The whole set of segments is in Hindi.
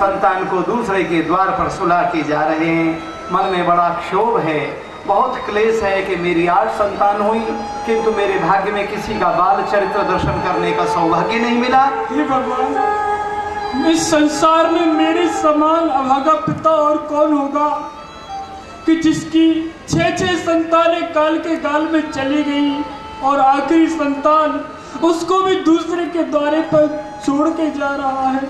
संतान को दूसरे के द्वार पर सुला के जा रहे हैं। मन में बड़ा क्षोभ है, बहुत क्लेश है कि मेरी 8 संतान हुई किंतु मेरे भाग्य में किसी का बाल चरित्र दर्शन करने का सौभाग्य नहीं मिला। हे भगवान, इस संसार में मेरे समान अभागा पिता और कौन होगा कि जिसकी 6 संतानें काल के गाल में चली गई और आखिरी संतान उसको भी दूसरे के द्वारे पर छोड़ के जा रहा है।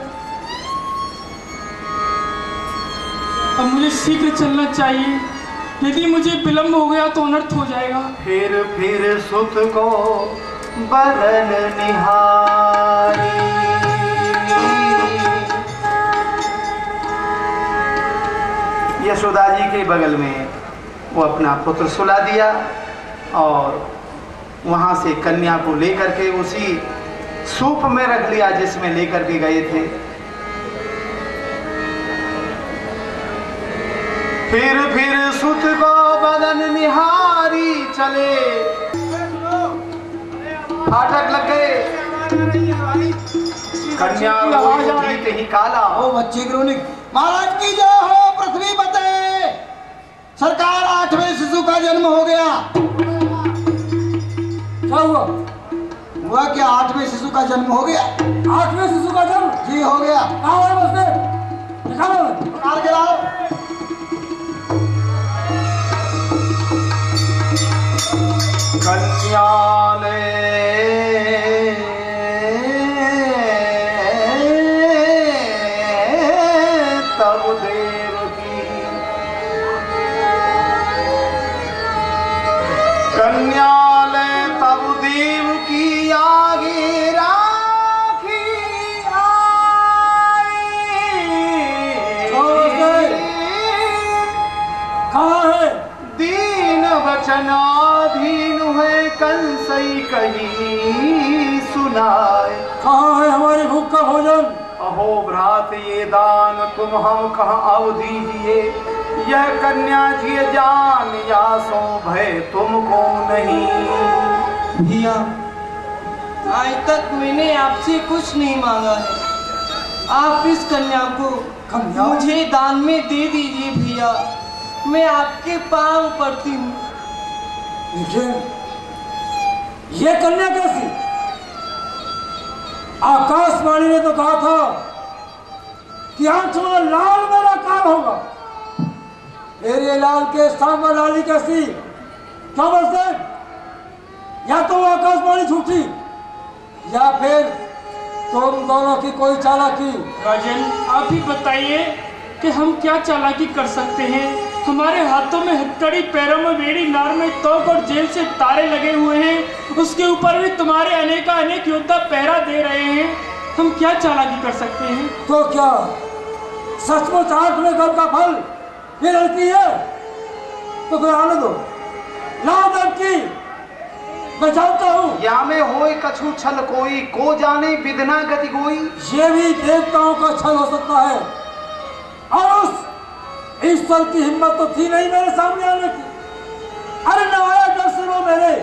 अब मुझे शीघ्र चलना चाहिए, यदि मुझे विलंब हो गया तो अनर्थ हो जाएगा। फिर सुत को बरन निहारी, यशोदा जी के बगल में वो अपना पुत्र सुला दिया और वहां से कन्या को लेकर के उसी सूप में रख लिया जिसमें लेकर के गए थे। फिर सुत को बदन निहारी चले, फाटक लग गए। कन्या को जीते ही काला ओ बच्चे क्रोनिक महाराज की जय हो। पृथ्वी बते सरकार 8वें शिशु का जन्म हो गया। क्या हुआ? हुआ क्या? 8वें शिशु का जन्म हो गया। 8वें शिशु का जन्म जी हो गया। कहाँ है बस निकालो, निकाल के लाओ। कन्या ने तब देव की, कन्या ने तब देव की आगे राखी आई। कहाँ है? दीन वचनाधीन है कंसई कहीं सुनाए। कहाँ है हमारी भूख का भोजन? अहो भ्रात ये दान तुम हम कहाँ अवधि दिए, यह कन्या जी जान या सो भय तुमको नहीं। भैया आज तक मैंने आपसे कुछ नहीं मांगा है, आप इस कन्या को मुझे दान में दे दीजिए भैया, मैं आपके पांव पड़ती हूँ। ये कन्या कैसी? आकाशवाणी ने तो कहा था कि 8वां लाल मेरा काल होगा। मेरे लाल के सामने लाली कैसी? क्या बोलते? या तो वो आकाशवाणी झूठी या फिर तुम दोनों की कोई चालाकी। राजन आप ही बताइए कि हम क्या चालाकी कर सकते हैं। हमारे हाथों में हथकड़ी, पैरों में बेड़ी, नार में तोप और जेल से तारे लगे हुए हैं। उसके ऊपर भी तुम्हारे अनेक योद्धा पहरा दे रहे हैं। हम क्या चालाकी कर सकते हैं? तो क्या सचमुच 8वें घर का फल ये लड़की है? तो फिर आने दो, लाओ लड़की, मैं जानता हूँ। या में होए कछु छल कोई, को जाने विधना गति कोई। ये भी देवताओं का छल हो सकता है, और उस ईश्वर की हिम्मत तो थी नहीं मेरे सामने आने की। अरे न आया दर्शन हो मेरे,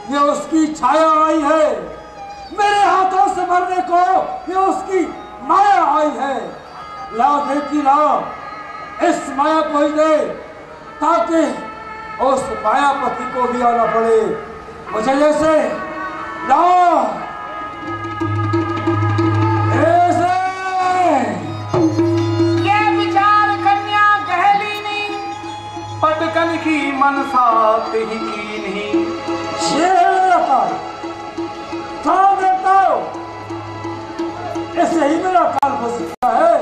ये उसकी छाया आई है। मेरे हाथों से मरने को ये उसकी माया आई है। लाओ देवकी लाओ, इस माया को ही दे ताकि उस मायापति को भी आना पड़े मुझे जैसे। लाओ ऐसे। पटकन की मनसा ही की नहीं। ऐसे ही मेरा काल फंस गया है।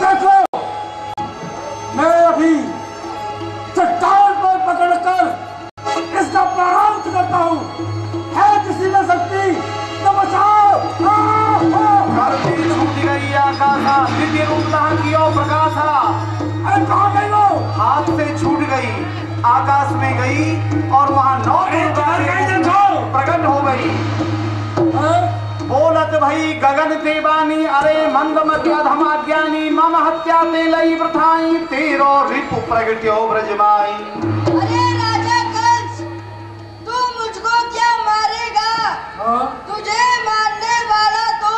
देखो मैं अभी चट्टान पर पकड़कर इसका प्रारंभ करता हूँ। है किसी में शक्ति तो बचाओ। छूट गई आकाशा, दिव्य रूप धारण किया प्रकाशा। अरे कहाँ गई वो? हाथ से छूट गई, आकाश में गई और वहाँ 9 प्रकट हो गई। बोलत भई गगन देवानी, अरे मंद मध्याधमा ज्ञानी, मम हत्या ते लई प्रथाई, तेरो रिपु प्रगट्यो ब्रजमाई। अरे राजा कंस, तू मुझको क्या मारेगा? तुझे मारने वाला तो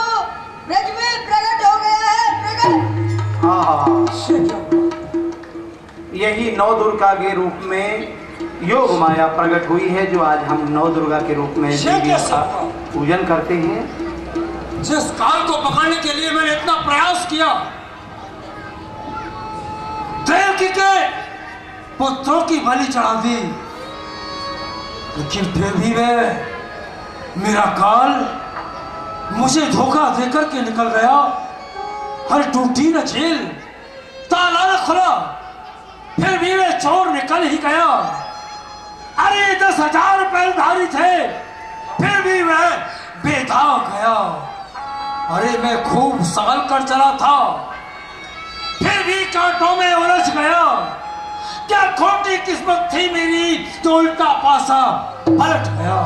ब्रज में प्रकट हो गया है। प्रकट यही नौ दुर्गा के रूप में योग माया प्रकट हुई है, जो आज हम नौ दुर्गा के रूप में देवी का पूजन करते हैं। जिस काल को पकड़ने के लिए मैंने इतना प्रयास किया, देवकी के पुत्रों की बलि चढ़ा दी, लेकिन फिर भी मेरा काल मुझे धोखा देकर के निकल गया। हर टूटी न जेल, ताला न खुला, फिर भी वे चोर निकल ही गया। अरे 10,000 पैलधारी थे, फिर भी वह बेदाग गया। अरे मैं खूब संभल कर चला था, फिर भी कांटों में उलझ गया। क्या खोटी किस्मत थी मेरी, तो उल्टा पासा पलट गया।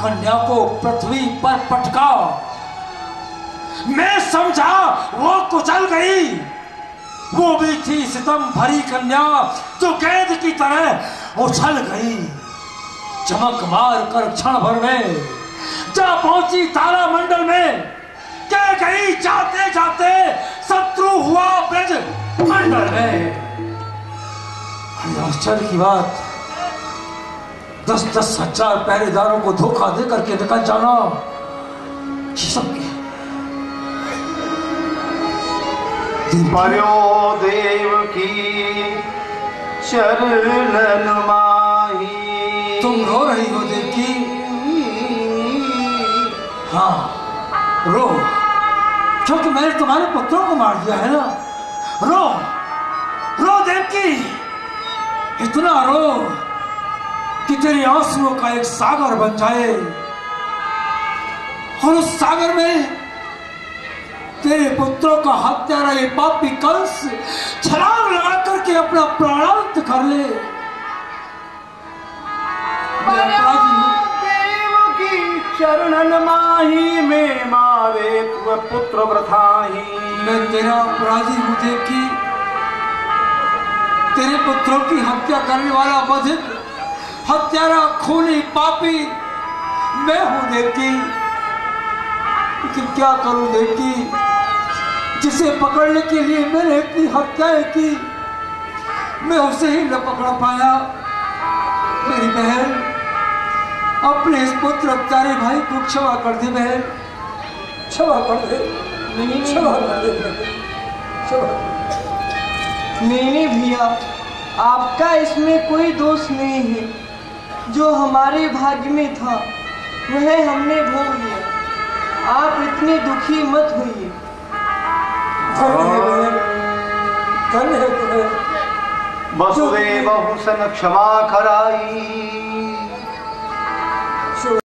कन्या को पृथ्वी पर पटका, मैं समझा वो कुचल गई। वो भी थी सितम भरी कन्या, तो कैद की तरह उछल गई। चमक मार कर क्षण भर में जा पहुंची तारा मंडल में, कह गई जाते जाते शत्रु हुआ ब्रज मंडल में। आश्चर्य की बात, 10-10 हजार पहरेदारों को धोखा दे करके निकल जाना, ये सब क्या? पर्यो देव की चरणन माही। तुम रो रही हो देवकी? हाँ रो, क्योंकि मैंने तुम्हारे पुत्रों को मार दिया है ना। रो रो देवकी, इतना रो कि तेरे आंसुओं का एक सागर बन जाए, और उस सागर में तेरे पुत्रों का हत्यारा ये पापी कंस छलांग लगा करके अपना प्राणांत कर ले। देव की चरणन माही में मारे तू पुत्र व्रताही। मैं तेरा अपराधी हूं देवकी, तेरे पुत्रों की हत्या करने वाला बधिक हत्यारा खूनी पापी मैं हूं देवकी। लेकिन क्या करूं देवकी, जिसे पकड़ने के लिए मैंने इतनी हत्याएं की, मैं उसे ही न पकड़ पाया। मेरी बहन, अपने इस पुत्र हत्यारे भाई को क्षमा कर दे बहन, क्षमा कर दे। क्षमा कर दे, क्षमा। नहीं भैया, आपका इसमें कोई दोष नहीं है। जो हमारे भाग्य में था वह हमने भोग लिया। आप इतने दुखी मत होइए। वसुदेव हुसन क्षमा कराई।